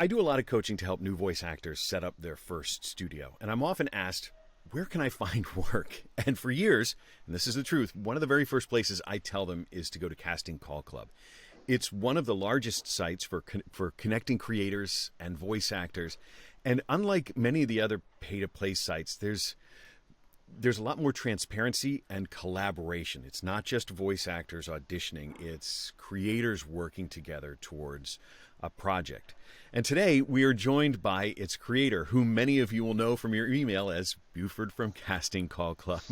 I do a lot of coaching to help new voice actors set up their first studio. And I'm often asked, where can I find work? And for years, and this is the truth, one of the very first places I tell them is to go to Casting Call Club. It's one of the largest sites for connecting creators and voice actors. And unlike many of the other pay-to-play sites, there's a lot more transparency and collaboration. It's not just voice actors auditioning, it's creators working together towards a project. And today we are joined by its creator, whom many of you will know from your email as Buford from Casting Call Club.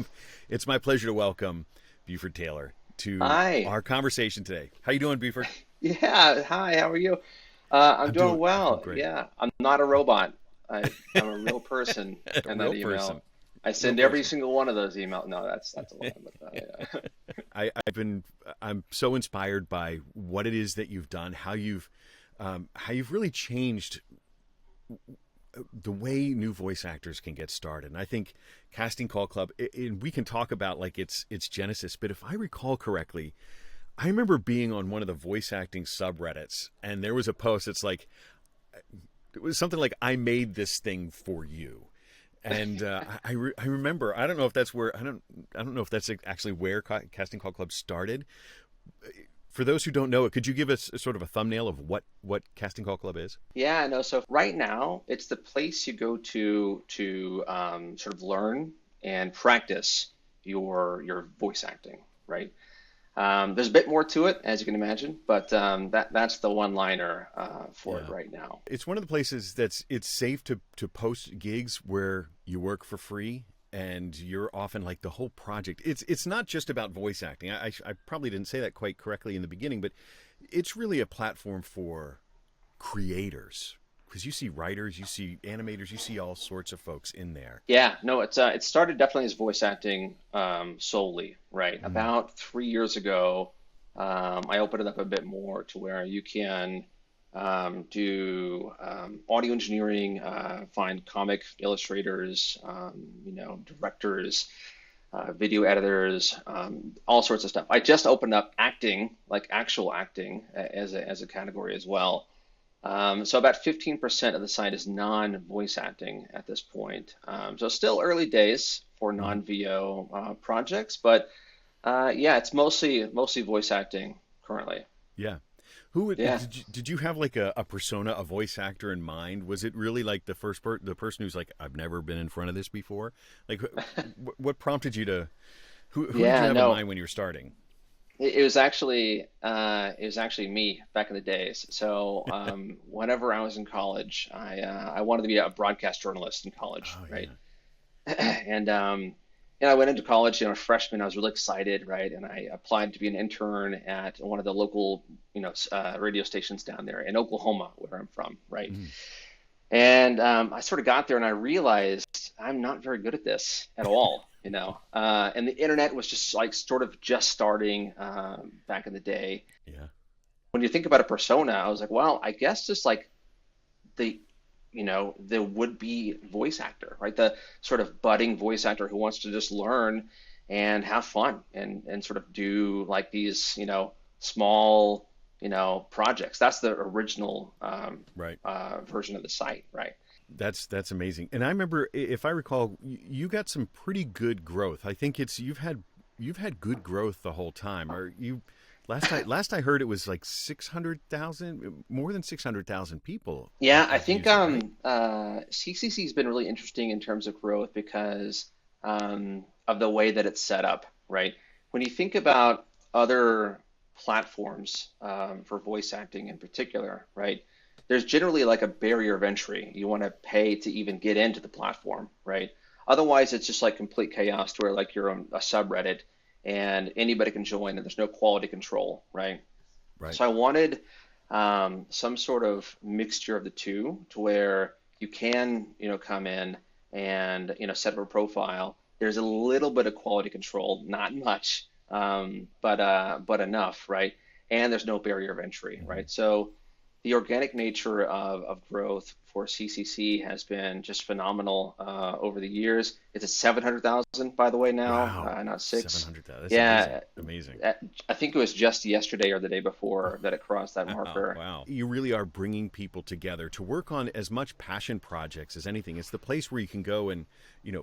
It's my pleasure to welcome Buford Taylor to Hi. our conversation today. How you doing, Buford? Yeah. Hi. How are you? I'm doing I'm doing well. great. Yeah. I'm not a robot. I'm a real person A in that real person. email. I Real send every person. single one of those emails. No, that's a lie. But, I'm so inspired by what it is that you've done, how you've really changed the way new voice actors can get started. And I think Casting Call Club, and we can talk about like its genesis, but if I recall correctly, I remember being on one of the voice acting subreddits, and there was a post that's like, it was something like, I made this thing for you. And I remember, I don't know if that's where, I don't know if that's actually where Casting Call Club started. For those who don't know it, could you give us sort of a thumbnail of what Casting Call Club is? yeah. No. So right now, it's the place you go to sort of learn and practice your voice acting. Right. There's a bit more to it, as you can imagine, but that's the one-liner for it Yeah. right now. It's one of the places it's safe to post gigs where you work for free and you're often like the whole project. It's not just about voice acting. I probably didn't say that quite correctly in the beginning, but it's really a platform for creators because you see writers, you see animators, you see all sorts of folks in there. Yeah, no, it started definitely as voice acting solely, right? Mm. About 3 years ago, I opened it up a bit more to where you can do audio engineering, find comic illustrators, directors, video editors, all sorts of stuff. I just opened up acting, like actual acting, as a category as well. So about 15% of the site is non-voice acting at this point. So still early days for Mhm. non-VO projects, but yeah, it's mostly voice acting currently. Yeah. Who Yeah. did you have like a persona, a voice actor in mind? Was it really like the person who's like, I've never been in front of this before? Like, what prompted you to? Who did you Yeah, have in no, mind when you were starting? it was actually me back in the days. So whenever I was in college, I wanted to be a broadcast journalist in college, Oh right? yeah. And I went into college, a freshman. I was really excited, right? And I applied to be an intern at one of the local, radio stations down there in Oklahoma, where I'm from, right? Mm. And I sort of got there and I realized I'm not very good at this at all. And the internet was just like sort of just starting back in the day. Yeah. When you think about a persona, I was like, well, I guess just like the the would-be voice actor, right? The sort of budding voice actor who wants to just learn and have fun and sort of do like these small projects. That's the original Right. version of the site, right? That's amazing. And I remember, if I recall, you got some pretty good growth. I think it's you've had good growth the whole time. Or you last I heard it was like 600,000, more than 600,000 people Yeah, I have think used it, right? CCC has been really interesting in terms of growth because of the way that it's set up, right? When you think about other platforms for voice acting in particular, right? There's generally like a barrier of entry. You want to pay to even get into the platform, right? Otherwise, it's just like complete chaos to where like you're on a subreddit and anybody can join and there's no quality control, right? Right. So I wanted some sort of mixture of the two to where you can, come in and, set up a profile. There's a little bit of quality control, not much, but enough, right? And there's no barrier of entry, Hmm. right? So the organic nature of growth for CCC has been just phenomenal over the years. It's at 700,000, by the way, now, Wow, not six. 700,000. That's amazing. Yeah, Amazing. I think it was just yesterday or the day before that it crossed that Wow, marker. wow. You really are bringing people together to work on as much passion projects as anything. It's the place where you can go and,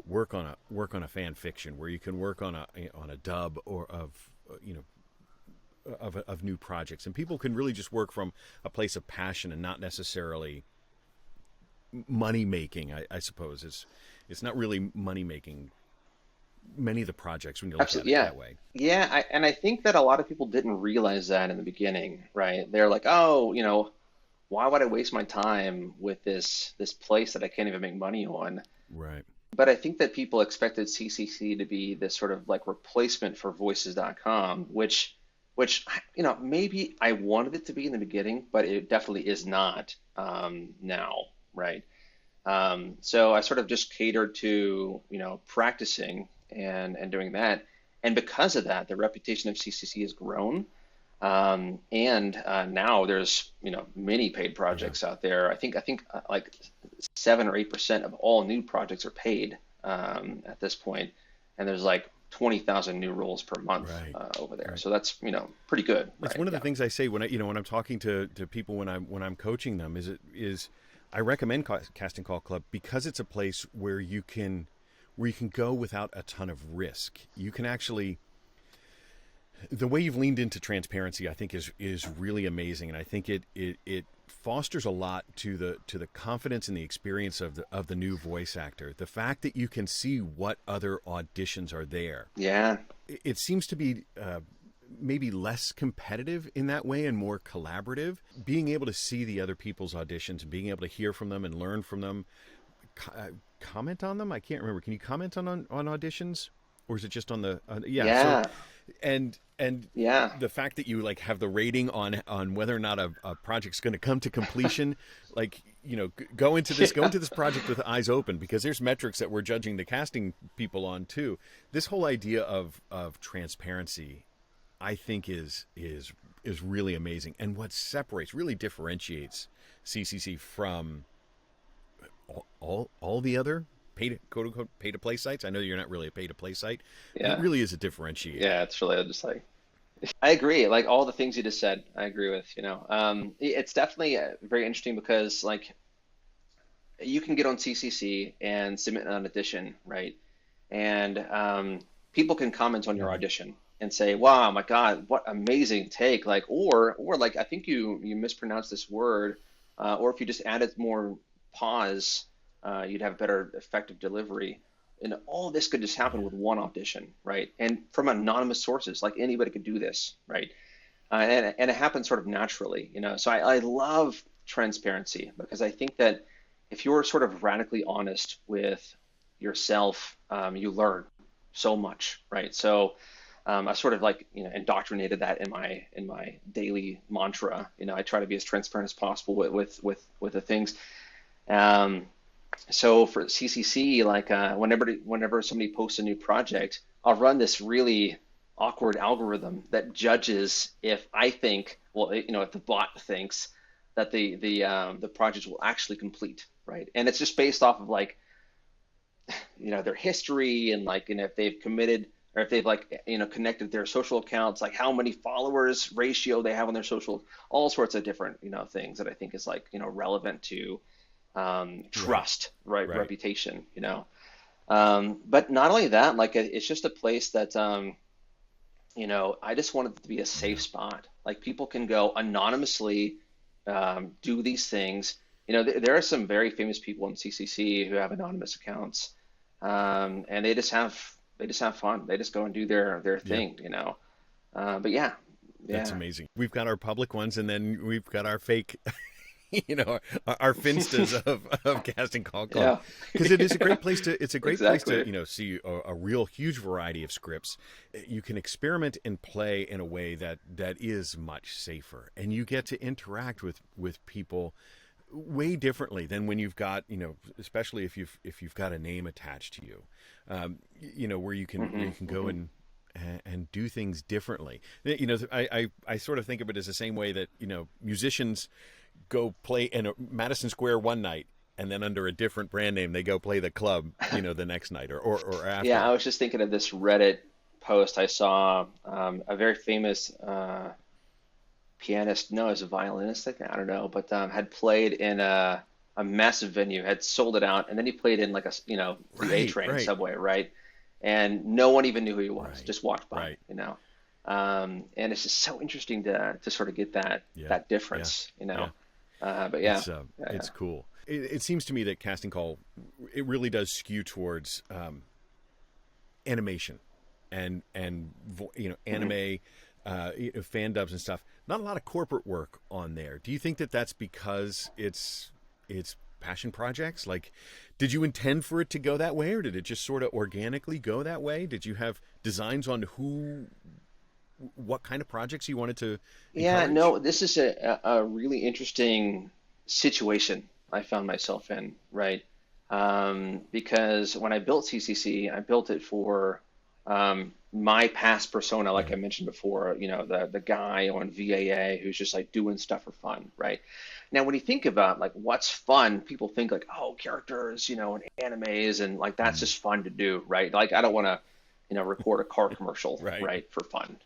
work on a fan fiction, where you can work on a dub or of new projects, and people can really just work from a place of passion and not necessarily money making. I suppose it's not really money making. Many of the projects when you look at Absolutely, it yeah. that way. Yeah, and I think that a lot of people didn't realize that in the beginning, right? They're like, oh, why would I waste my time with this place that I can't even make money on? Right. But I think that people expected CCC to be this sort of like replacement for Voices.com, which maybe I wanted it to be in the beginning, but it definitely is not now, right? So I sort of just catered to, practicing and doing that. And because of that, the reputation of CCC has grown. And now there's, many paid Yeah. projects out there. I think like 7 or 8% of all new projects are paid at this point, and there's like 20,000 new roles per month Right. over there. Right. So that's, pretty good, It's right? one of the Yeah. things I say when when I'm talking to people when I'm coaching them is I recommend Casting Call Club because it's a place where you can go without a ton of risk. You can actually the way you've leaned into transparency, I think, is really amazing, and I think it fosters a lot to the confidence and the experience of the new voice actor. The fact that you can see what other auditions are there, Yeah. it seems to be maybe less competitive in that way and more collaborative. Being able to see the other people's auditions and being able to hear from them and learn from them, comment on them. I can't remember. Can you comment on auditions, or is it just on the? Yeah. So Yeah. and Yeah. the fact that you like have the rating on whether or not a project's going to come to completion, like go into this project with eyes open, because there's metrics that we're judging the casting people on too. This whole idea of transparency, I think, is really amazing, and what really differentiates CCC from all the other pay to quote unquote pay to play sites. I know you're not really a pay to play site, but it Yeah. really is a differentiator. Yeah. It's really just like, I agree. Like all the things you just said, I agree with, it's definitely very interesting because like you can get on CCC and submit an audition, right? And people can comment on your Mm-hmm. audition and say, "Wow, my God, what amazing take!" Like, or like, I think you mispronounced this word, or if you just added more pause, you'd have better effective delivery. And all this could just happen Yeah. with one audition, right? And from anonymous sources, like anybody could do this, right? And it happens sort of naturally, So I love transparency because I think that if you're sort of radically honest with yourself, you learn so much, right? So I sort of like indoctrinated that in my daily mantra. I try to be as transparent as possible with the things. Um, so for CCC, like whenever somebody posts a new project, I'll run this really awkward algorithm that judges if I think, well, if the bot thinks that the project will actually complete, right? And it's just based off of like their history and like if they've committed or if they've like connected their social accounts, like how many followers ratio they have on their social, all sorts of different things that I think is like relevant to Right. trust, right, Right. reputation, but not only that, like it's just a place that I just want it to be a safe Yeah. spot. Like people can go anonymously, do these things. There are some very famous people in CCC who have anonymous accounts, and they just have fun. They just go and do their Yeah. thing. But yeah, That's yeah, amazing. We've got our public ones, and then we've got our fake, our finstas of Casting Call Club, yeah, because it is a great place to. It's a great place to exactly. see a real huge variety of scripts. You can experiment and play in a way that is much safer, and you get to interact with people way differently than when you've got especially if you've got a name attached to you, where you can Hmm. go Hmm. and do things differently. I sort of think of it as the same way that musicians go play in Madison Square one night, and then under a different brand name they go play the club, the next night or Yeah, after. I was just thinking of this Reddit post I saw. A very famous pianist, no, as a violinist, I think, I don't know, but had played in a massive venue, had sold it out, and then he played in like the A Right, train right, subway, right? And no one even knew who he was, right, just walked by, right. And it's just so interesting to sort of get Yeah, that yeah, difference, yeah. But yeah, It's cool. It seems to me that casting call, it really does skew towards animation and yeah. anime, fan dubs and stuff. Not a lot of corporate work on there. Do you think that that's because it's passion projects? Like, did you intend for it to go that way, or did it just sort of organically go that way? Did you have designs on what kind of projects you wanted to Yeah, encourage? no, this is a really interesting situation I found myself in, right? Because when I built CCC, I built it for my past persona, like Yeah. I mentioned before, the guy on VAA who's just like doing stuff for fun, right? Now, when you think about like what's fun, people think like, oh, characters, and animes, and like that's Mm. just fun to do, right? Like I don't want to, record a car commercial, Right. right, for fun.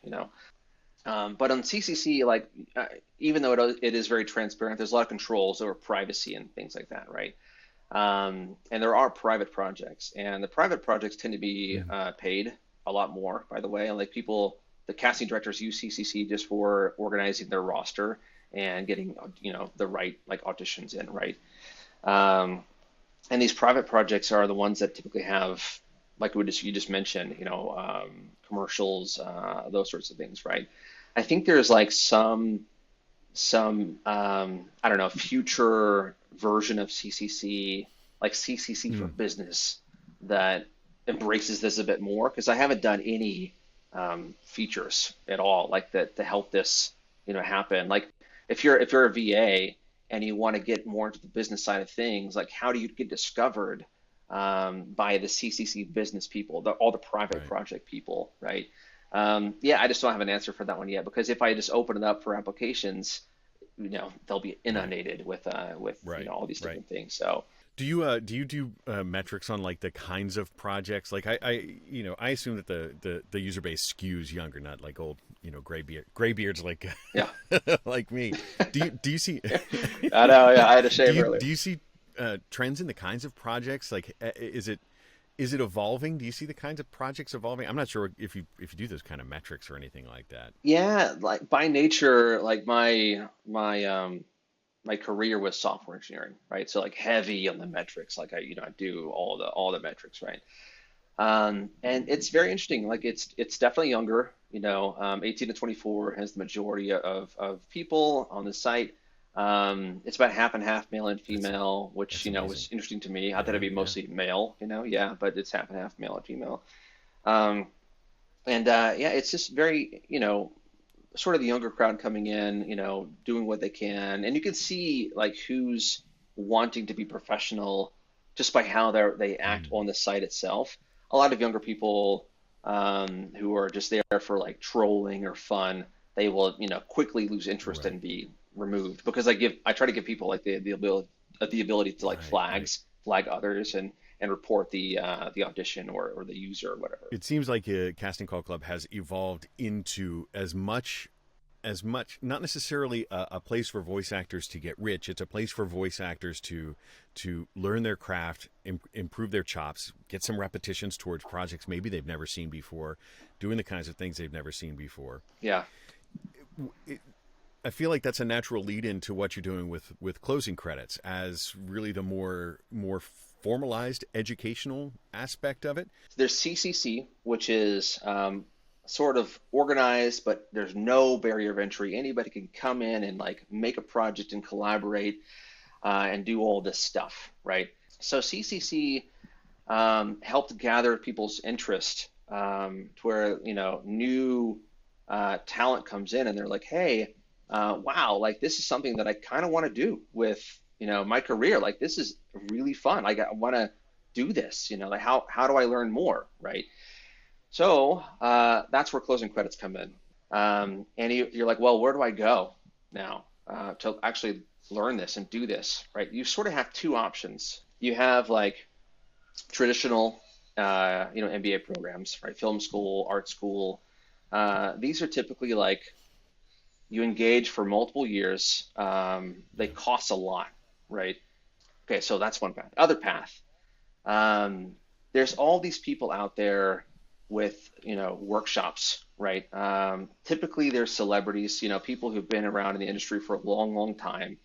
But on CCC, like even though it is very transparent, there's a lot of controls over privacy and things like that, right? And there are private projects, and the private projects tend to be Mm. paid a lot more, by the way. And like the casting directors use CCC just for organizing their roster and getting the right like auditions in, right? Um, and these private projects are the ones that typically have like you just mentioned, commercials, those sorts of things, right? I think there's like some I don't know, future version of CCC, like CCC for Mm. business, that embraces this a bit more, because I haven't done any features at all like that to help this happen. Like if you're a VA and you want to get more into the business side of things, like how do you get discovered by the CCC business people, all the private Right. project people, right? Yeah, I just don't have an answer for that one yet, because if I just open it up for applications, they'll be Right. inundated with Right. all these Right. different things. So Do you do metrics on like the kinds of projects? Like I assume that the user base skews younger, not like old gray beards like yeah, like me. Do you see I know. Yeah, I had to do shave you earlier. do you see trends in the kinds of projects? Like is it evolving? Do you see the kinds of projects evolving? I'm not sure if you do those kind of metrics or anything like that. Yeah, like by nature, like my career was software engineering, right? So like heavy on the metrics, like I do all the metrics, right? And it's very interesting. Like it's definitely younger. 18 to 24 has the majority of people on the site. It's about half and half, male and That's female, which that's amazing. was interesting to me. I thought it'd Yeah, be yeah. mostly male, yeah, but it's half and half, male and female. Um, and yeah, it's just very, sort of the younger crowd coming in, doing what they can, and you can see like who's wanting to be professional just by how they act Mm. on the site itself. A lot of younger people who are just there for like trolling or fun, they will, quickly lose interest Right. and be removed, because I try to give people like the ability to like Right, right. flag others and report the audition or the user or whatever. It seems like Casting Call Club has evolved into as much not necessarily a place for voice actors to get rich. It's a place for voice actors to learn their craft, improve their chops, get some repetitions towards projects maybe they've never seen before, doing the kinds of things they've never seen before. Yeah. I feel like that's a natural lead into what you're doing with closing credits as really the more formalized educational aspect of it. There's CCC, which is sort of organized, but there's no barrier of entry. Anybody can come in and like make a project and collaborate and do all this stuff, right? So CCC helped gather people's interest to where new talent comes in and they're like, hey, wow, like this is something that I kind of want to do with my career. Like this is really fun. Like I want to do this. Like how do I learn more, right? So that's where closing credits come in. And you're like, well, where do I go now to actually learn this and do this, right? You sort of have two options. You have like traditional, MBA programs, right? Film school, art school. These are typically like you engage for multiple years. They Yeah. cost a lot, right? Okay, so that's one path. Other path, um, there's all these people out there with, workshops, right? Typically, they're celebrities, people who've been around in the industry for a long, long time.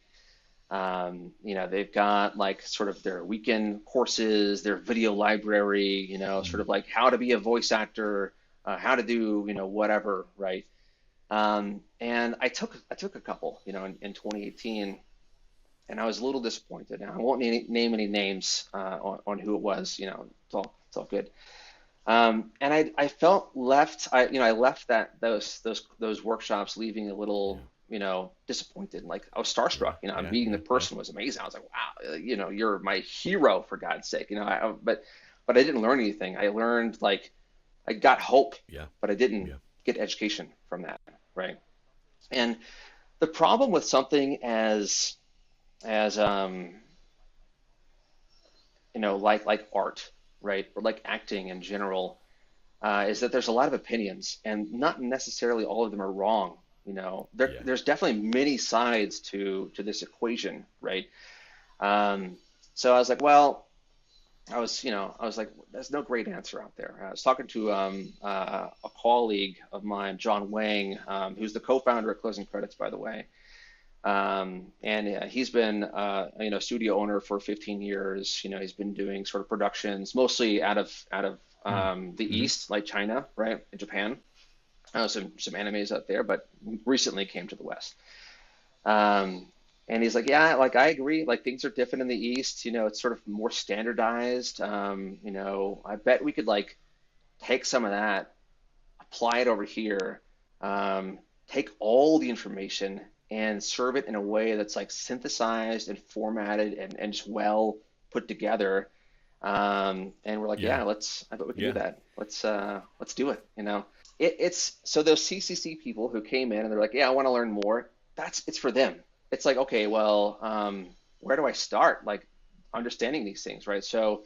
They've got like sort of their weekend courses, their video library, sort Mm. of like how to be a voice actor, how to do, whatever, right? And I took a couple, in 2018, and I was a little disappointed. Now I won't name any names on who it was. It's all good. And I felt left. I left that those workshops leaving a Yeah. little, disappointed. Like I was Yeah. starstruck. Yeah. Meeting the Yeah. Yeah. person was amazing. I was like, wow, you're my hero for God's sake. But I didn't learn anything. I learned like I got hope, Yeah. but I didn't Yeah. get education from that, right? And the problem with something as like art, right, or like acting in general, is that there's a lot of opinions, and not necessarily all of them are wrong. Yeah. There's definitely many sides to this equation, right? Um, so I was like, well, I was like, there's no great answer out there. I was talking to a colleague of mine, John Wang, who's the co-founder of Closing Credits, by the way. And he's been, studio owner for 15 years. He's been doing sort of productions mostly out of Mm. the Hmm. East, like China, right, in Japan. Some animes out there, but recently came to the West. Um, and he's like, yeah, like I agree. Like things are different in the East. It's sort of more standardized. I bet we could like take some of that, apply it over here, take all the information and serve it in a way that's like synthesized and formatted and just well put together. And we're like, Yeah. yeah, I bet we can do Yeah. that. Let's do it. It's so those CCC people who came in and they're like, yeah, I want to learn more. It's for them. It's like, okay, well, where do I start? Like understanding these things, right? So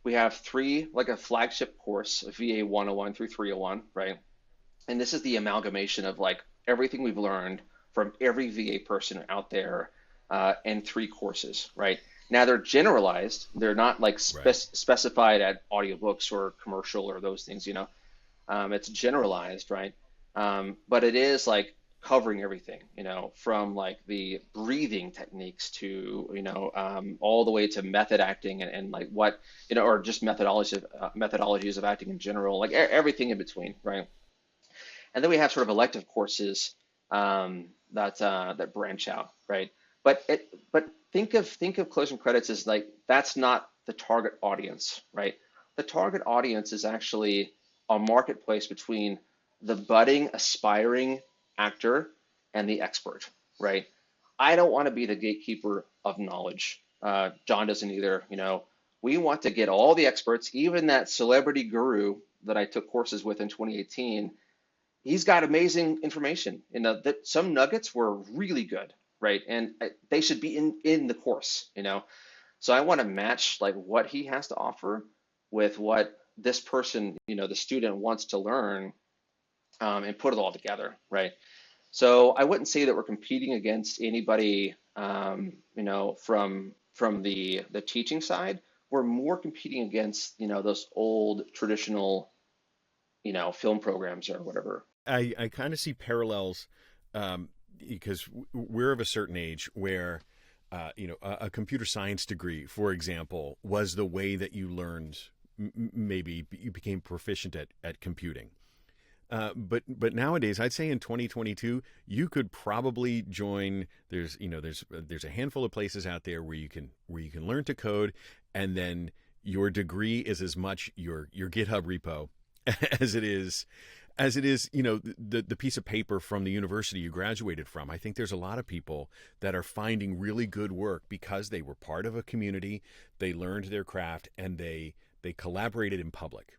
we have three, like a flagship course, VA 101 through 301, right? And this is the amalgamation of like everything we've learned from every VA person out there in three courses, right? Now they're generalized. They're not like Right. specified at audiobooks or commercial or those things. It's generalized, right? But it is like covering everything, from like the breathing techniques to, all the way to method acting and like what, or just methodologies of acting in general, like everything in between, right? And then we have sort of elective courses that branch out, right? But think of closing credits as like that's not the target audience, right? The target audience is actually a marketplace between the budding, aspiring actor and the expert, right? I don't want to be the gatekeeper of knowledge. John doesn't either. We want to get all the experts, even that celebrity guru that I took courses with in 2018. He's got amazing information. That some nuggets were really good, right? And they should be in the course. So I want to match like what he has to offer with what this person, the student wants to learn, and put it all together, right? So I wouldn't say that we're competing against anybody, from the teaching side. We're more competing against, those old traditional, film programs or whatever. I kind of see parallels, because we're of a certain age where, a computer science degree, for example, was the way that you learned, maybe you became proficient at computing. But nowadays, I'd say in 2022, you could probably join. There's a handful of places out there where you can learn to code, and then your degree is as much your GitHub repo as it is the piece of paper from the university you graduated from. I think there's a lot of people that are finding really good work because they were part of a community, they learned their craft, and they collaborated in public.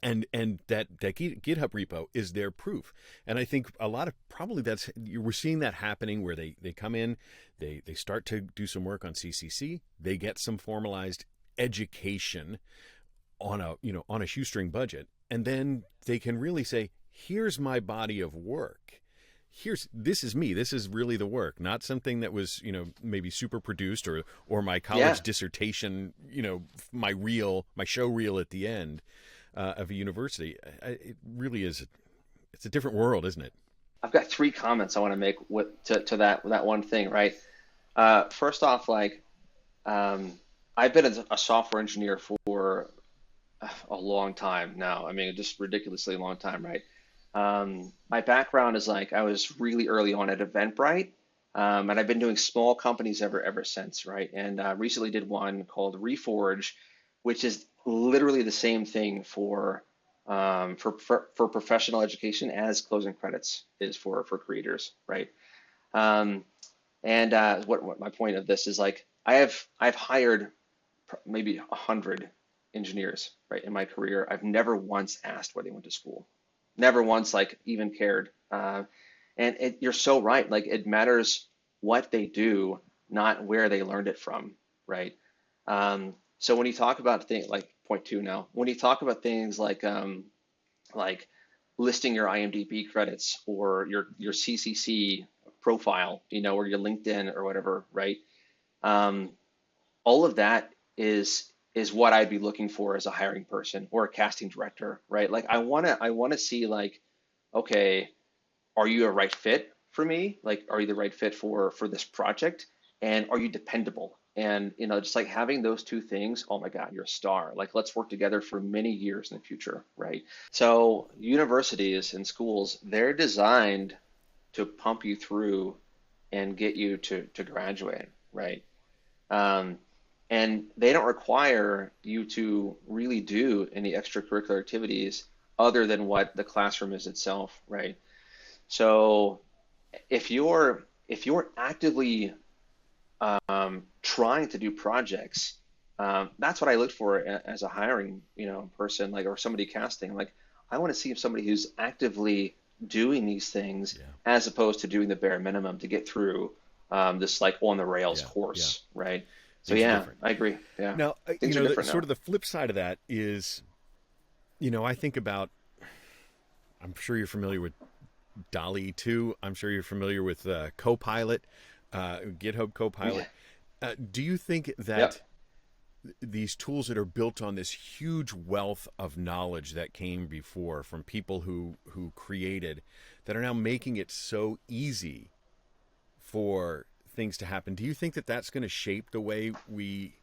and that GitHub repo is their proof. And I think a lot of probably we're seeing that happening where they come in, they start to do some work on CCC, they get some formalized education on a shoestring budget, and then they can really say, here's my body of work. This is me. This is really the work, not something that was, maybe super produced or my college dissertation, my show reel at the end of a university. It really is. It's a different world, isn't it? I've got three comments I want to make to that one thing, right? First off, I've been a software engineer for a long time now. I mean, just ridiculously long time, right? My background is I was really early on at Eventbrite, and I've been doing small companies ever since, right? And recently did one called Reforge, which is literally the same thing for professional education as closing credits is for creators, right? What my point of this is I've hired maybe 100 engineers, right, in my career. I've never once asked where they went to school, never once even cared. You're so right. It matters what they do, not where they learned it from, right? So when you talk about things like point two now, when you talk about things like listing your IMDb credits or your CCC profile, or your LinkedIn or whatever, right? All of that is what I'd be looking for as a hiring person or a casting director, right? I wanna see okay, are you a right fit for me? Are you the right fit for this project? And are you dependable? And just having those two things, oh my God, you're a star. Let's work together for many years in the future, right? So universities and schools, they're designed to pump you through and get you to graduate, right? And they don't require you to really do any extracurricular activities other than what the classroom is itself, right? So if you're actively trying to do projects, that's what I look for as a hiring person, or somebody casting. I want to see if somebody who's actively doing these things as opposed to doing the bare minimum to get through this on the rails course, right? So I agree. Yeah. Now, sort of the flip side of that is, I think about, I'm sure you're familiar with DALL-E 2. I'm sure you're familiar with Copilot, GitHub Copilot. Yeah. Do you think that these tools that are built on this huge wealth of knowledge that came before from people who created, that are now making it so easy for things to happen, do you think that that's going to shape the way we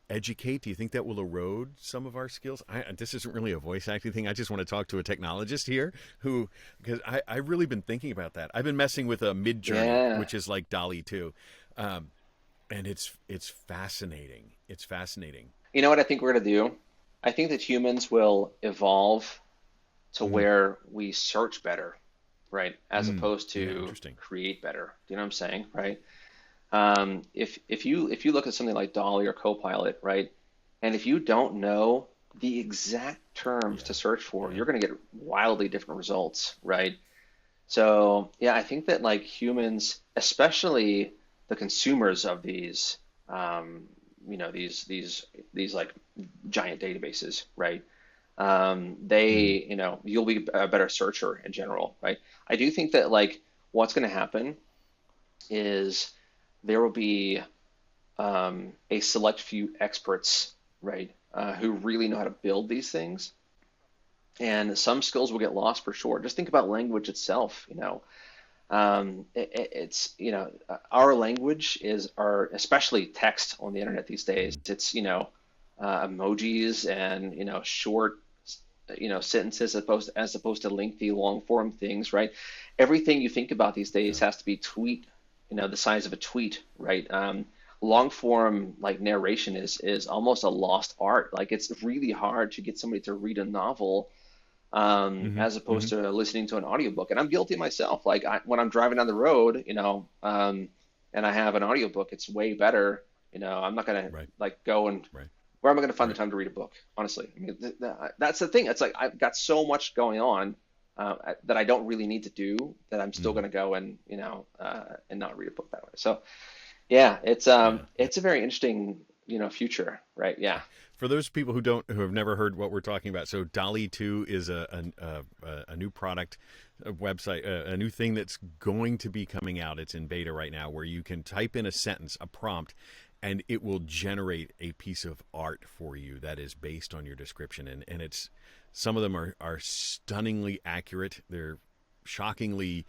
educate? Do you think that will erode some of our skills? This isn't really a voice acting thing. I just want to talk to a technologist here because I've really been thinking about that. I've been messing with a Midjourney, which is like DALL-E 2. And it's fascinating. It's fascinating. You know what I think we're going to do? I think that humans will evolve to where we search better, right? As opposed to create better. Do you know what I'm saying? Right? If you look at something like DALL-E or Copilot, right? And if you don't know the exact terms to search for, you're going to get wildly different results, right? So I think that humans, especially the consumers of these, these giant databases, right? You'll be a better searcher in general, right? I do think that what's going to happen is there will be a select few experts, right, who really know how to build these things, and some skills will get lost for sure. Just think about language itself. Our language especially text on the internet these days. It's emojis and short sentences as opposed to lengthy long form things, right? Everything you think about these days has to be the size of a tweet, right? Long form narration is almost a lost art. It's really hard to get somebody to read a novel as opposed to listening to an audiobook. And I'm guilty myself. When I'm driving down the road, and I have an audiobook, it's way better. I'm not gonna go and where am I going to find the Right. time to read a book? Honestly, I mean, that's the thing. It's like I've got so much going on that I don't really need to do that I'm still Hmm. going to go and and not read a book that way. So yeah, Yeah. Yeah. it's a very interesting future, right? Yeah, For those people who have never heard what we're talking about, so Dolly 2 is a new product, a website, a new thing that's going to be coming out. It's in beta right now, where you can type in a sentence, a prompt, and it will generate a piece of art for you that is based on your description. And it's some of them are stunningly accurate. They're shockingly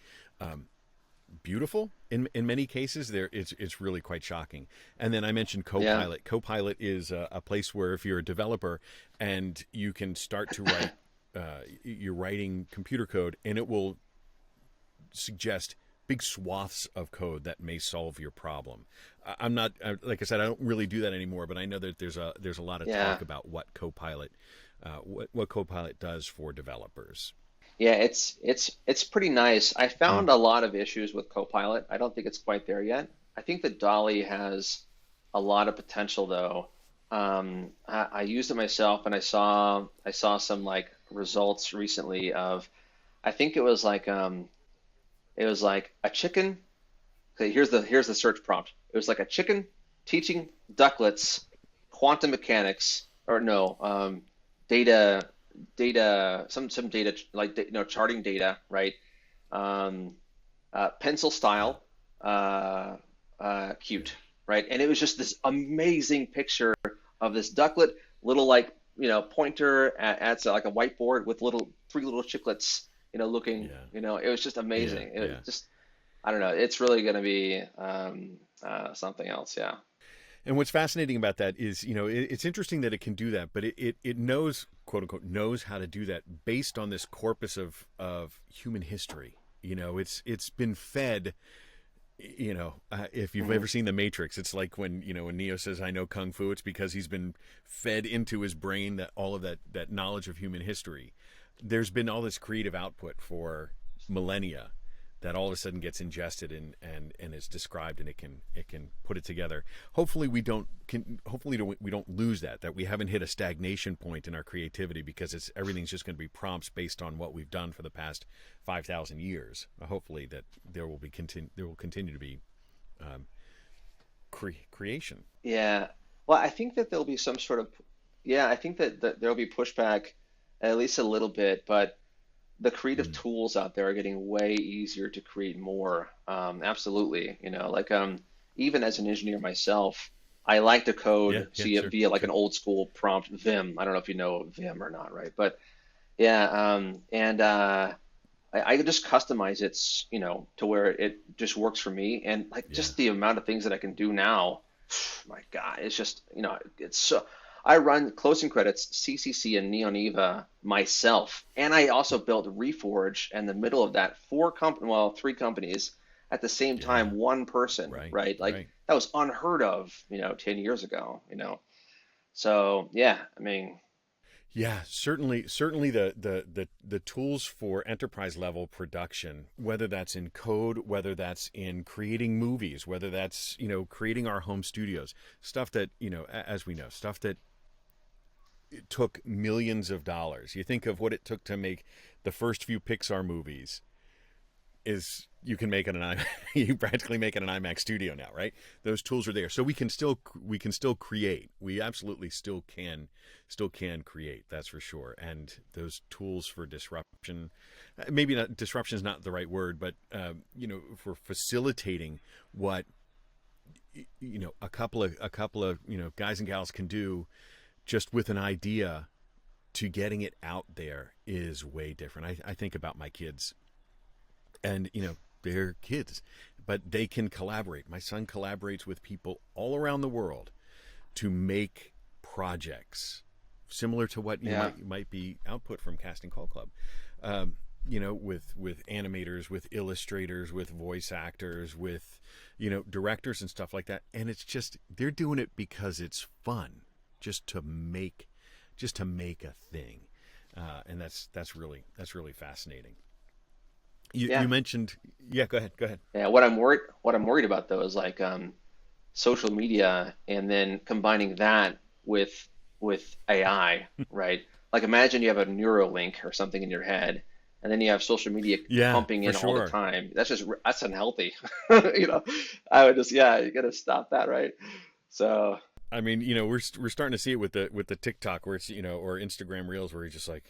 beautiful in many cases. There it's really quite shocking. And then I mentioned yeah, Copilot. Copilot is a place where if you're a developer and you can start to write, you're writing computer code, and it will suggest big swaths of code that may solve your problem. I'm not like I said, I don't really do that anymore, but I know that there's a lot of yeah. talk about what Copilot what Copilot does for developers. Yeah, it's pretty nice. I Mm. found a lot of issues with Copilot. I don't think it's quite there yet. I think that Dolly has a lot of potential though. I used it myself and I saw some like results recently of I think it was like a chicken. Okay, here's the search prompt. It was like a chicken teaching ducklets quantum mechanics or no data some data like charting data, right? um, Pencil style, uh, cute, right? And it was just this amazing picture of this ducklet, little like pointer at like a whiteboard with three little chiclets, looking, Yeah. it was just Yeah. amazing. Yeah. It just I don't know. It's really going to be something else. Yeah. And what's fascinating about that is, it's interesting that it can do that, but it knows, quote unquote, knows how to do that based on this corpus of human history. It's been fed. If you've Hmm. ever seen The Matrix, it's like when Neo says, "I know kung fu." It's because he's been fed into his brain that all of that knowledge of human history. There's been all this creative output for millennia that all of a sudden gets ingested and is described, and it can put it together. Hopefully we don't lose that we haven't hit a stagnation point in our creativity, because it's everything's just going to be prompts based on what we've done for the past 5,000 years. Hopefully that there will continue to be um, creation. Yeah. Well, I think that there'll be some sort of, yeah, I think that there'll be pushback at least a little bit, but the creative Mm. tools out there are getting way easier to create more. Absolutely. Like even as an engineer myself, I like to Yeah, code yeah, see sure, via like an sure. old school prompt Vim. I don't know if you know Vim or not, right? But yeah, and I could just customize it, to where it just works for me. And like Yeah. just the amount of things that I can do now, my God, it's just, it's so. I run closing credits, CCC, and Neoniva myself, and I also built Reforge in the middle of that. Three companies at the same Yeah. time, one person, Right. right? Like Right. that was unheard of, 10 years ago. So yeah, I mean, Yeah, certainly the tools for enterprise level production, whether that's in code, whether that's in creating movies, whether that's, creating our home studios, stuff that, as we know, stuff that it took millions of dollars. You think of what it took to make the first few Pixar movies, is you can make it an you practically make it an IMAX studio now, right? Those tools are there, so we can still create. We absolutely still can create. That's for sure. And those tools for disruption, maybe not disruption is not the right word, but for facilitating what a couple of guys and gals can do just with an idea to getting it out there is way different. I think about my kids, and they're kids, but they can collaborate. My son collaborates with people all around the world to make projects similar to what yeah, might be output from Casting Call Club. With animators, with illustrators, with voice actors, with directors and stuff like that. And it's just they're doing it because it's fun, just to make a thing, and that's really fascinating. You yeah, mentioned, yeah. Go ahead. yeah. What I'm worried about though is like social media and then combining that with with AI, right? Like imagine you have a Neuralink or something in your head, and then you have social media Yeah, pumping for in all the sure. time. That's unhealthy. You know, I would just yeah, you gotta stop that, right? So I mean, we're starting to see it with the TikTok where it's or Instagram Reels where you're just like,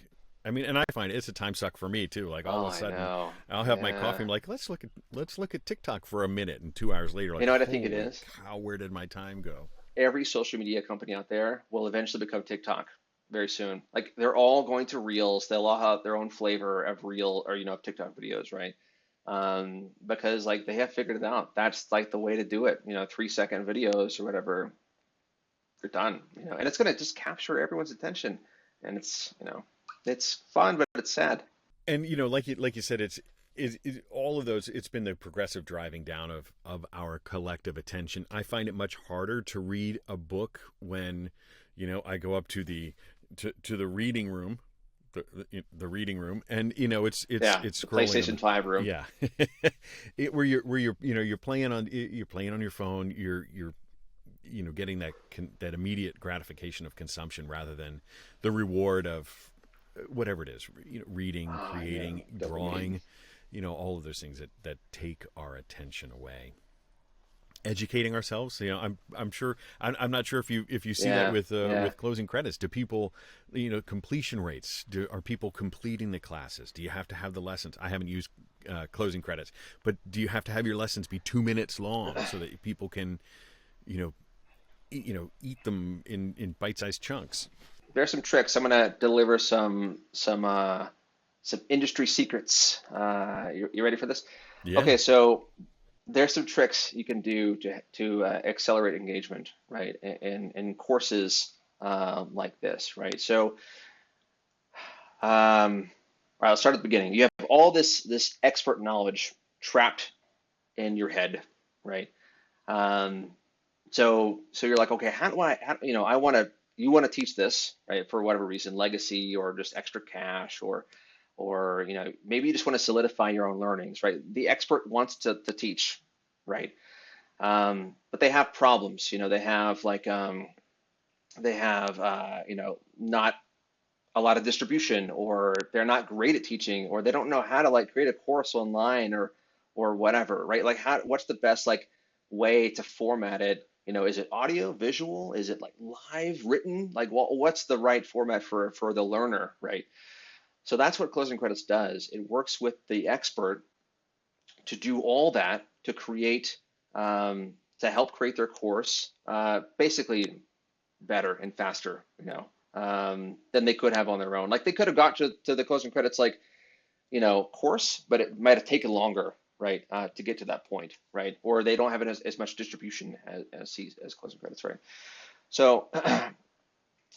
I mean, and I find it's a time suck for me too. Like all oh, of a I sudden, know. I'll have my coffee. Yeah. I'm like, let's look at TikTok for a minute, and 2 hours later, You like, know what I think it holy is? cow, where did my time go? Every social media company out there will eventually become TikTok very soon. Like they're all going to Reels. They'll all have their own flavor of Reel or of TikTok videos, right? Because like they have figured it out. That's like the way to do it. 3-second videos or whatever, you're done. And it's gonna just capture everyone's attention. And it's fun, but it's sad. And like you said, it's all of those. It's been the progressive driving down of our collective attention. I find it much harder to read a book when I go up to the reading room, the reading room, and Yeah, it's the scrolling on PlayStation 5 room. yeah, where you're playing on your phone, you're getting that immediate gratification of consumption rather than the reward of whatever it is, reading, Ah, yeah, creating, dopamine. drawing, all of those things that take our attention away. Educating ourselves, I'm sure, I'm not sure if you see that Yeah, with yeah. with closing credits. Do people, completion rates? Are people completing the classes? Do you have to have the lessons? I haven't used closing credits, but do you have to have your lessons be 2 minutes long so that people can, you know, eat them in bite-sized chunks? There's some tricks. I'm gonna deliver some industry secrets. You ready for this? Yeah. Okay, so there's some tricks you can do to accelerate engagement, right? In courses like this, right? So, all right, let's start at the beginning. You have all this expert knowledge trapped in your head, right? Um, so you're like, okay, how do I, how, I want to, you want to teach this, right? For whatever reason, legacy or just extra cash or maybe you just want to solidify your own learnings, right? The expert wants to teach, right? But they have problems, they have like, they have, not a lot of distribution, or they're not great at teaching, or they don't know how to like create a course online or whatever, right? Like what's the best like way to format it? Is it audio, visual? Is it like live, written? Like what's the right format for the learner, right? So that's what closing credits does. It works with the expert to do all that to create to help create their course basically better and faster, than they could have on their own. Like they could have got to the closing credits like, course, but it might have taken longer, right, to get to that point, right? Or they don't have as much distribution as closing credits, right? So,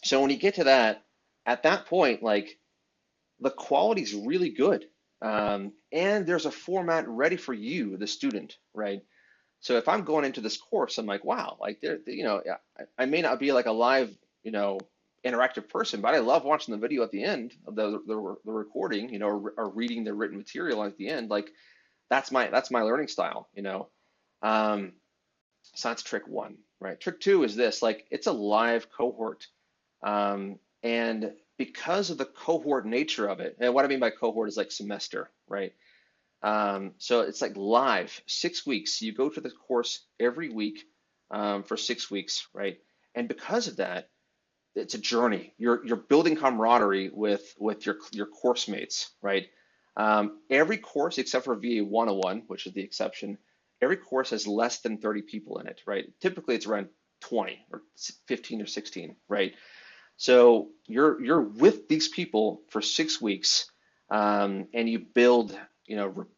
so when you get to that, at that point, like the quality is really good, and there's a format ready for you, the student, right? So if I'm going into this course, I'm like, wow, like I may not be like a live, you know, interactive person, but I love watching the video at the end of the recording, or reading the written material at the end. Like that's my learning style. Um, so that's trick one, right? Trick two is this, like it's a live cohort, and because of the cohort nature of it, and what I mean by cohort is like semester, right? So it's like live, 6 weeks. You go to the course every week for 6 weeks, right? And because of that, it's a journey. You're building camaraderie with your course mates, right? Every course except for VA 101, which is the exception, every course has less than 30 people in it, right? Typically it's around 20 or 15 or 16, right? So you're with these people for 6 weeks, and you build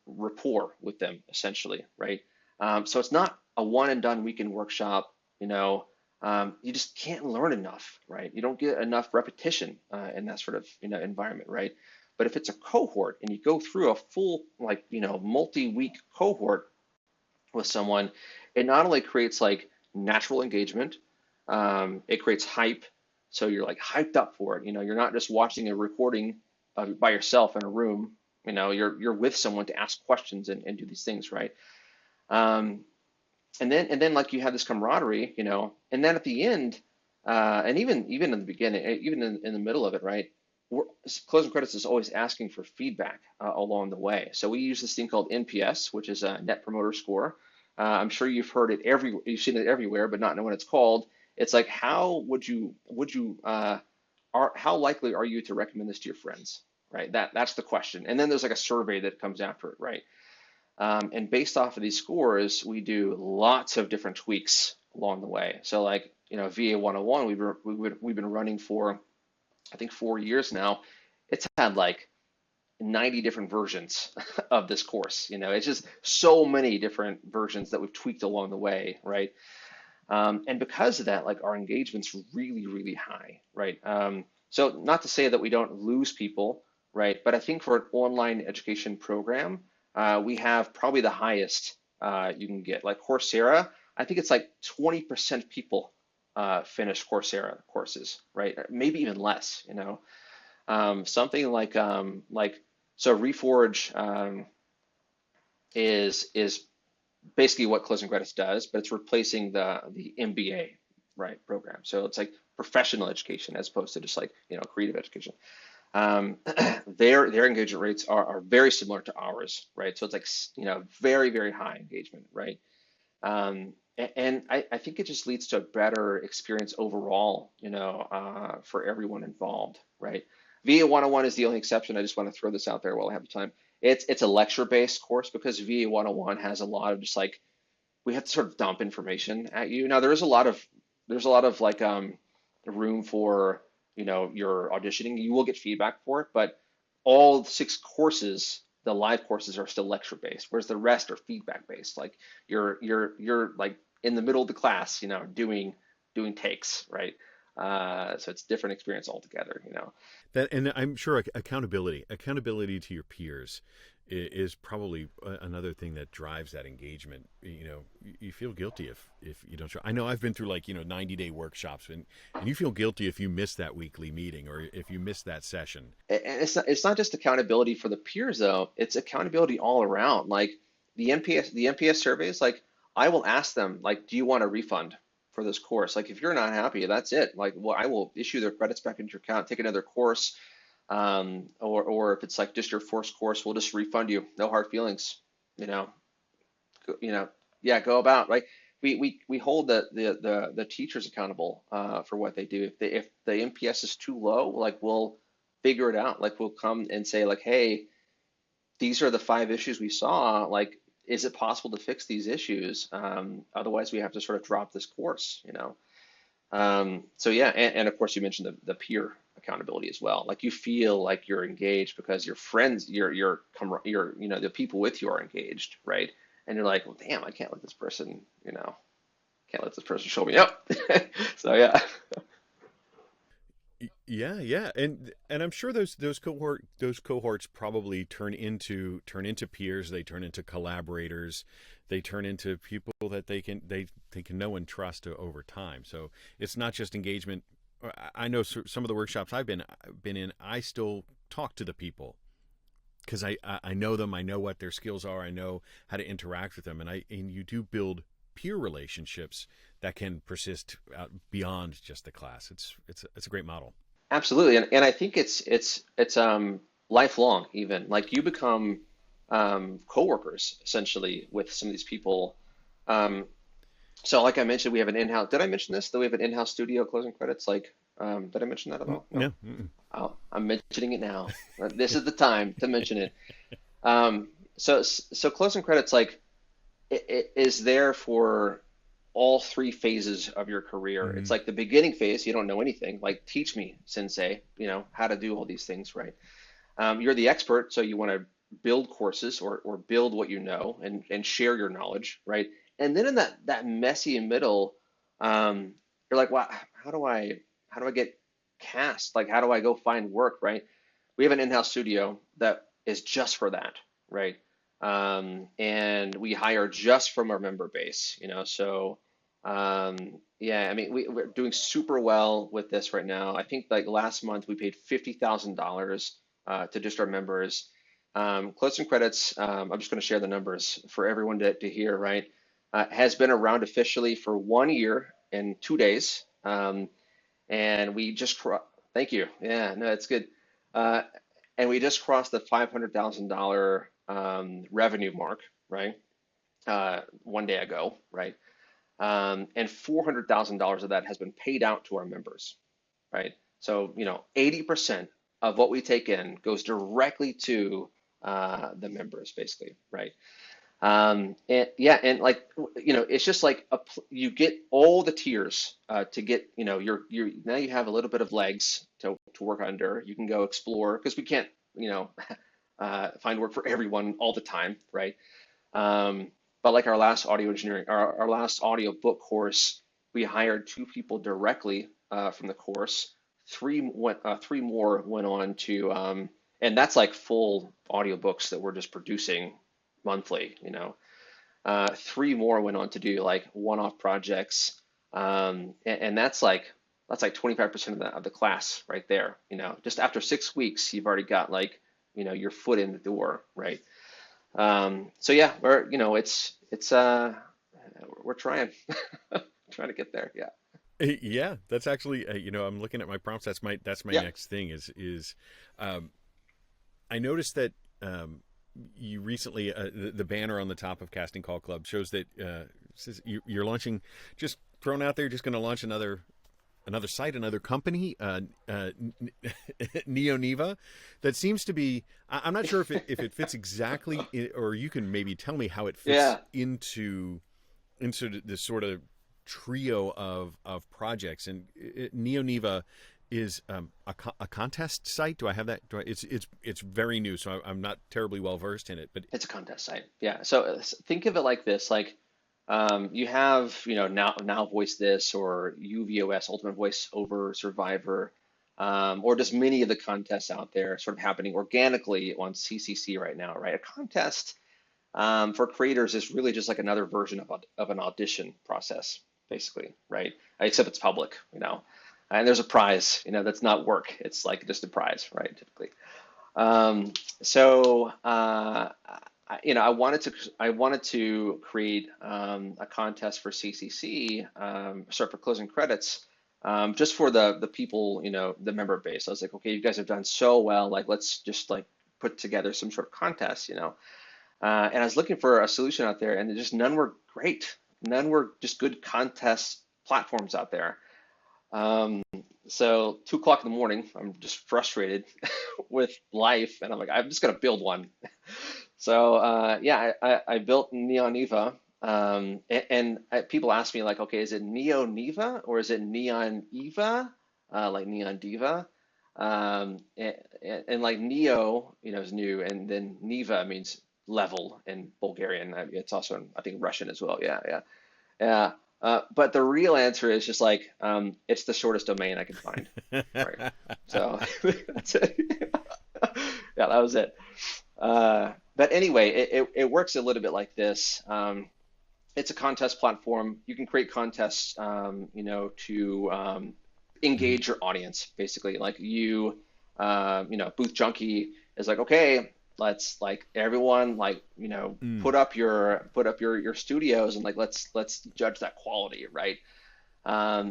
rapport with them essentially, right? So it's not a one and done weekend workshop. You just can't learn enough, right? You don't get enough repetition in that sort of environment, right? But if it's a cohort and you go through a full like multi-week cohort with someone, it not only creates like natural engagement, it creates hype. So you're like hyped up for it. You're not just watching a recording by yourself in a room. You're with someone to ask questions and do these things, right? Um, and then like you have this camaraderie, and then at the end, and even in the beginning, even in the middle of it, right? We're, Closing credits is always asking for feedback along the way. So we use this thing called NPS, which is a Net Promoter Score. I'm sure you've seen it everywhere, but not know what it's called. It's like how would you how likely are you to recommend this to your friends, right? That's the question. And then there's like a survey that comes after it, right? And based off of these scores, we do lots of different tweaks along the way. So like, VA 101, we've been running for, I think, 4 years now. It's had like 90 different versions of this course. It's just so many different versions that we've tweaked along the way, right? And because of that, like our engagement's really, really high, right? So not to say that we don't lose people, right? But I think for an online education program, we have probably the highest you can get. Like Coursera, I think it's like 20% people finish Coursera courses, right? Maybe even less. Something like so Reforge is basically what Closing Credits does, but it's replacing the MBA, right, program. So it's like professional education as opposed to just like creative education. Um, their engagement rates are very similar to ours, right? So it's like very, very high engagement, right? And I think it just leads to a better experience overall, for everyone involved, right? VA 101 is the only exception. I just want to throw this out there while I have the time. It's a lecture-based course because VA 101 has a lot of just like we have to sort of dump information at you. Now there's a lot of like room for your auditioning. You will get feedback for it, but all 6 courses, the live courses are still lecture based, whereas the rest are feedback based. Like you're like in the middle of the class, doing takes, right? So it's a different experience altogether. That, and I'm sure accountability to your peers is probably another thing that drives that engagement. You feel guilty if you don't show. I know I've been through like 90-day workshops, and you feel guilty if you miss that weekly meeting or if you miss that session. And it's not just accountability for the peers though, it's accountability all around. Like the NPS surveys, like I will ask them, like, do you want a refund for this course? Like if you're not happy, that's it. Like, well, I will issue their credits back into your account, take another course. Or if it's like just your first course, we'll just refund you. No hard feelings, you know, yeah, go about, right? We hold the teachers accountable for what they do. If the NPS is too low, like we'll figure it out. Like we'll come and say like, hey, these are the 5 issues we saw. Like, is it possible to fix these issues? Otherwise, we have to sort of drop this course. So yeah, and of course you mentioned the peer accountability as well. Like you feel like you're engaged because your friends, the people with you are engaged, right? And you're like, well, damn, I can't let this person, can't let this person show me up. So yeah. Yeah, yeah, and I'm sure those cohorts probably turn into peers. They turn into collaborators. They turn into people that they can know and trust over time. So it's not just engagement. I know some of the workshops I've been in. I still talk to the people because I know them. I know what their skills are. I know how to interact with them, and you do build peer relationships that can persist beyond just the class. It's a great model. Absolutely, and I think it's lifelong even. Like you become coworkers essentially with some of these people. Um, so like I mentioned, we have an in-house. Did I mention this? That we have an in-house studio closing credits. Like, did I mention that at all? No. No. Mm-mm. Oh, I'm mentioning it now. This is the time to mention it. So closing credits like it is there for all 3 phases of your career. It's Mm-hmm. like the beginning phase, you don't know anything. Like teach me, sensei, how to do all these things, right? You're the expert, so you want to build courses or build what you know and share your knowledge, right? And then in that messy middle, you're like, wow, how do I get cast? Like, how do I go find work, right? We have an in-house studio that is just for that, right? And we hire just from our member base. So yeah, I mean, we're doing super well with this right now. I think like last month we paid $50,000 to just our members. Closing credits, I'm just going to share the numbers for everyone to hear, right? Has been around officially for 1 year and 2 days. and we just thank you. Yeah, no, it's good. Uh, and we just crossed the $500,000 revenue mark, right? One day ago, right? And $400,000 of that has been paid out to our members, right? So, 80% of what we take in goes directly to the members, basically, right? And yeah, and like, it's just like you get all the tiers to get, you're now you have a little bit of legs to work under. You can go explore because we can't, find work for everyone all the time, right? But like our last audio engineering, our last audio book course, we hired two people directly from the course. Three more went on to, and that's like full audiobooks that we're just producing monthly. Three more went on to do like one-off projects, and that's like 25% of the class right there. Just after 6 weeks, you've already got like your foot in the door, right? So yeah, we're trying trying to get there. Yeah. Yeah, that's actually I'm looking at my prompts. That's my Yeah. next thing is um, I noticed that you recently the banner on the top of Casting Call Club shows that says you're launching, just thrown out there, just going to launch another site, another company, Neoniva. That seems to be. I'm not sure if it fits exactly, or you can maybe tell me how it fits Yeah. into this sort of trio of projects. And Neoniva is a contest site. Do I have that? It's very new, so I'm not terribly well versed in it. But It's a contest site. Yeah. So think of it like this, like you have, now voice this or UVOS, Ultimate Voice Over Survivor, or just many of the contests out there sort of happening organically on CCC right now, right? A contest for creators is really just like another version of an audition process, basically, right? Except it's public, and there's a prize, that's not work. It's like just a prize, right? Typically. So I wanted to create a contest for CCC, start for closing credits, just for the people, the member base. I was like, okay, you guys have done so well, like let's just like put together some sort of contest. And I was looking for a solution out there, and just none were great. None were just good contest platforms out there. Um, so 2 o'clock in the morning, I'm just frustrated with life, and I'm like, I'm just gonna build one. So yeah, I built Neoniva, and people ask me like, okay, is it Neoniva or is it Neon Eva, like Neon Diva? And like Neo, is new, and then Niva means level in Bulgarian. It's also in, I think, Russian as well. Yeah, yeah, yeah. But the real answer is just like it's the shortest domain I can find. Right. So that's it. Yeah, that was it. But anyway, it works a little bit like this. It's a contest platform. You can create contests, to Mhm. engage your audience, basically. Like Booth Junkie is like, okay, let's like everyone like, Mm. put up your studios and like let's judge that quality, right?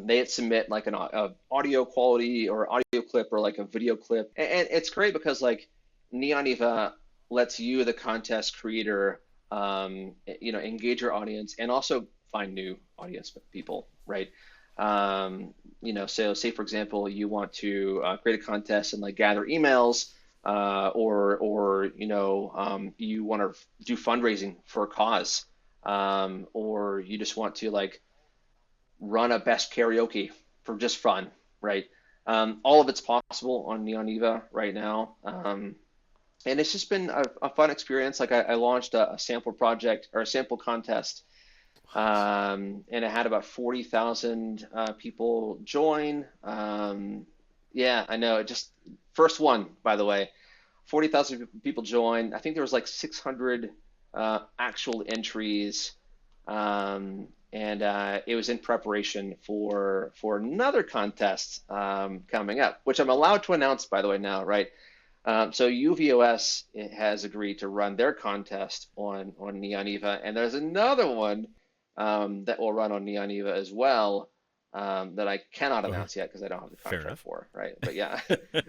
They submit like a audio quality or audio clip or like a video clip, and it's great because like Neoniva lets you, the contest creator, engage your audience and also find new audience people, right? So say for example, you want to create a contest and like gather emails, or you want to do fundraising for a cause, or you just want to like run a best karaoke for just fun, right? All of it's possible on Neoniva right now. And it's just been a fun experience. Like I launched a sample project or a sample contest, and it had about 40,000 people join. Yeah, I know. It just first one, by the way, 40,000 people joined. I think there was like 600 actual entries, and it was in preparation for another contest coming up, which I'm allowed to announce, by the way, now, right? So UVOS has agreed to run their contest on Neoniva, and there's another one that will run on Neoniva as well. that I cannot Okay. announce yet because I don't have the Fair contract enough. for, right? But yeah,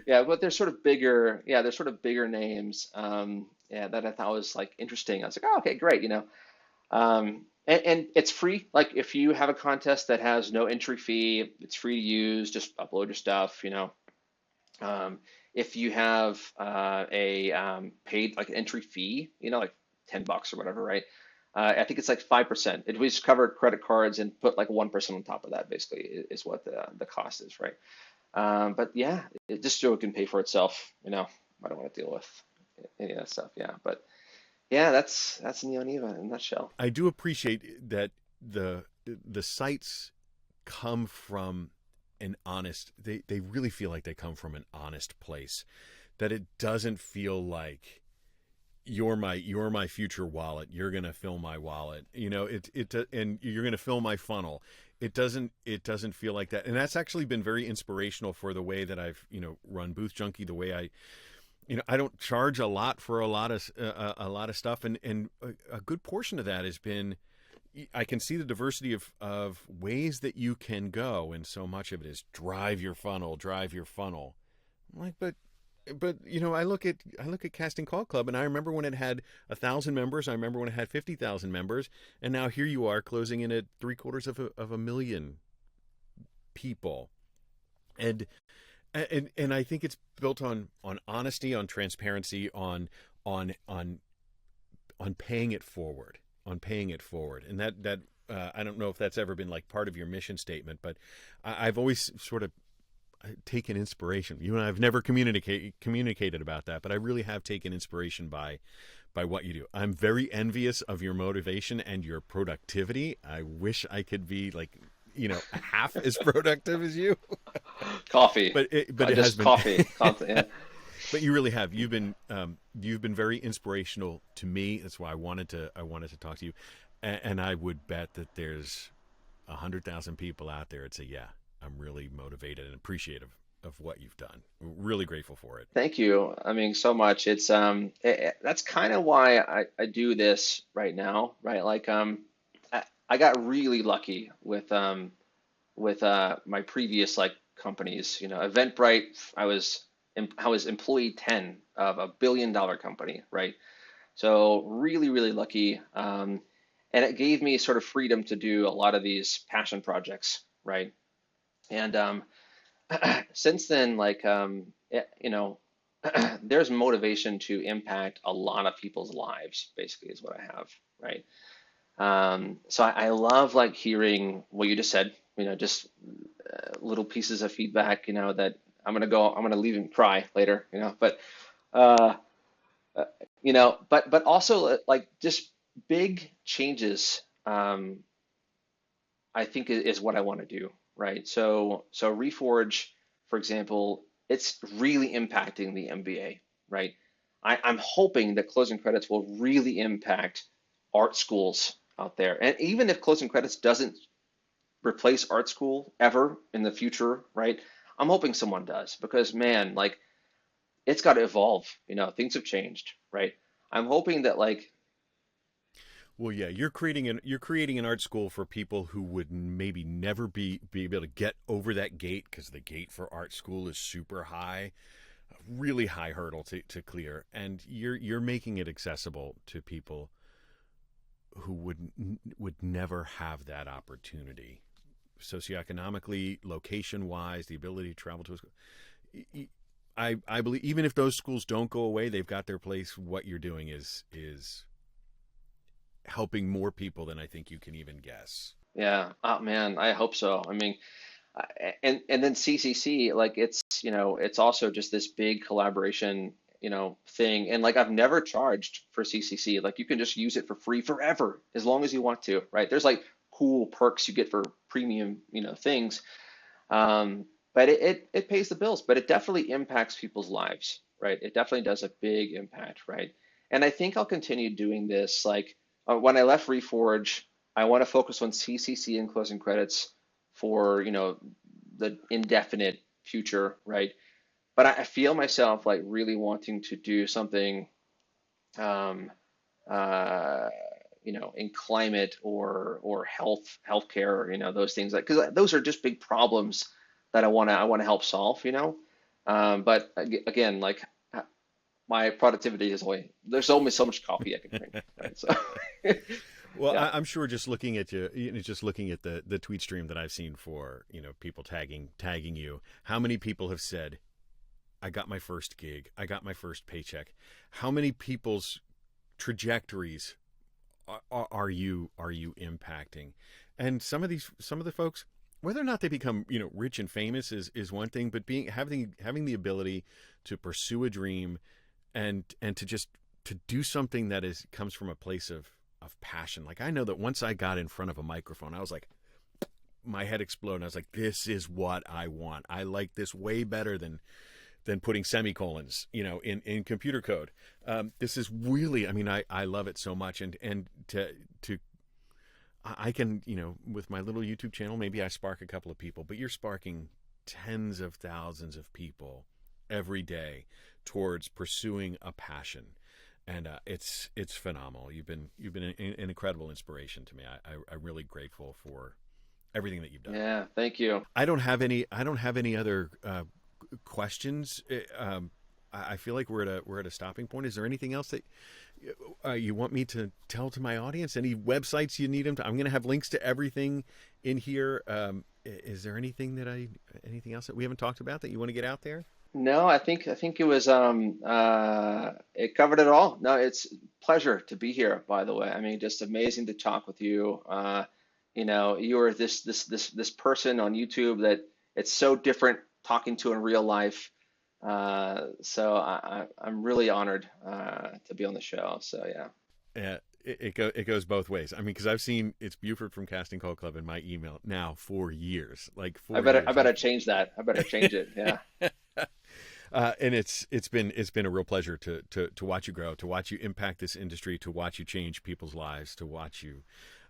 yeah, but they're sort of bigger, yeah, they're sort of bigger names, yeah, that I thought was like interesting. I was like, oh, okay, great, and it's free. Like if you have a contest that has no entry fee, it's free to use. Just upload your stuff. Um, if you have a paid like entry fee, like $10 or whatever, right? I think it's like 5%. It we just covered credit cards and put like 1% on top of that, basically, is what the cost is, right? But yeah, just so it can pay for itself. I don't want to deal with any of that stuff. Yeah, but yeah, that's Neoniva in a nutshell. I do appreciate that the sites come from an honest. They really feel like they come from an honest place. That it doesn't feel like you're my future wallet. You're gonna fill my wallet. And you're gonna fill my funnel. It doesn't feel like that. And that's actually been very inspirational for the way that I've run Booth Junkie. The way I don't charge a lot for a lot of stuff, and a good portion of that has been I can see the diversity of ways that you can go, and so much of it is drive your funnel, drive your funnel. I'm like, but I look at Casting Call Club, and I remember when it had 1,000 members. I remember when it had 50,000 members, and now here you are closing in at three-quarters of a million people, and and I think it's built on honesty, on transparency, on paying it forward, and that I don't know if that's ever been like part of your mission statement, but I've always sort of taken inspiration. You and I have never communicated about that, but I really have taken inspiration by what you do. I'm very envious of your motivation and your productivity. I wish I could be like half as productive as you, Coffee, but it has just been. coffee, constant. Yeah. But you really have. You've been very inspirational to me. That's why I wanted to talk to you, and I would bet that there's 100,000 people out there that say, yeah, I'm really motivated and appreciative of what you've done. Really grateful for it. Thank you. I mean, so much. That's kind of why I do this right now, right? Like I got really lucky with my previous like companies. Eventbrite. I was employee 10 of a $1 billion company, right? So really, really lucky. And it gave me sort of freedom to do a lot of these passion projects, right? And since then, like, there's motivation to impact a lot of people's lives, basically, is what I have, right? So I love like hearing what you just said, just little pieces of feedback, that I'm gonna leave and cry later, uh, uh, but also like just big changes, I think is what I want to do, right? So Reforge, for example, it's really impacting the MBA, right? I'm hoping that closing credits will really impact art schools out there. And even if closing credits doesn't replace art school ever in the future, right? I'm hoping someone does because man, like it's got to evolve. Things have changed, right? I'm hoping that like Well, yeah, you're creating an art school for people who would maybe never be able to get over that gate because the gate for art school is super high, a really high hurdle to clear, and you're making it accessible to people who would never have that opportunity, socioeconomically, location wise, the ability to travel to a school. I believe even if those schools don't go away, they've got their place. What you're doing is helping more people than I think you can even guess. yeah, oh man, I hope so. I mean, and then CCC, like it's also just this big collaboration, thing. And like I've never charged for CCC. Like you can just use it for free forever as long as you want to, right? There's like cool perks you get for premium, things. But it pays the bills, but it definitely impacts people's lives, right? It definitely does a big impact, right? And I think I'll continue doing this. Like when I left Reforge, I want to focus on CCC and closing credits for, the indefinite future, right? But I feel myself like really wanting to do something, um, uh, in climate or healthcare, those things, like, because those are just big problems that I want to help solve. But again, like, my productivity is only there's only so much coffee I can drink, right? So Well, yeah, I'm sure just looking at just looking at the tweet stream that I've seen for people tagging you, how many people have said, "I got my first gig, I got my first paycheck." How many people's trajectories are you impacting? And some of the folks, whether or not they become rich and famous is one thing, but having the ability to pursue a dream and to do something that comes from a place of passion. Like, I know that once I got in front of a microphone, I was like, my head exploded. I was like, this is what I want. I like this way better than putting semicolons, in computer code. This is really, I mean, I love it so much. And to I can, with my little YouTube channel, maybe I spark a couple of people, but you're sparking tens of thousands of people every day towards pursuing a passion. And it's phenomenal. You've been an incredible inspiration to me. I'm really grateful for everything that you've done. yeah. Thank you. I don't have any other questions. I feel like we're at a stopping point. Is there anything else that you want me to tell to my audience? Any websites you need them to? I'm going to have links to everything in here. Is there anything else that we haven't talked about that you want to get out there? No, I think it was it covered it all. No, it's a pleasure to be here, by the way. I mean, just amazing to talk with you. You are this person on YouTube that it's so different talking to in real life. So I'm really honored to be on the show. So yeah. Yeah, it goes both ways. I mean, because I've seen it's Buford from Casting Call Club in my email now for years, like I 4 better years. I better change that. I better change it. Yeah. And it's been a real pleasure to watch you grow, to watch you impact this industry, to watch you change people's lives, to watch you,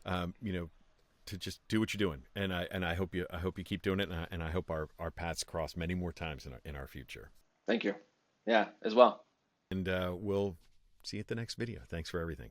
to just do what you're doing. And I hope you keep doing it, and I hope our paths cross many more times in our future. Thank you. Yeah, as well. And we'll see you at the next video. Thanks for everything.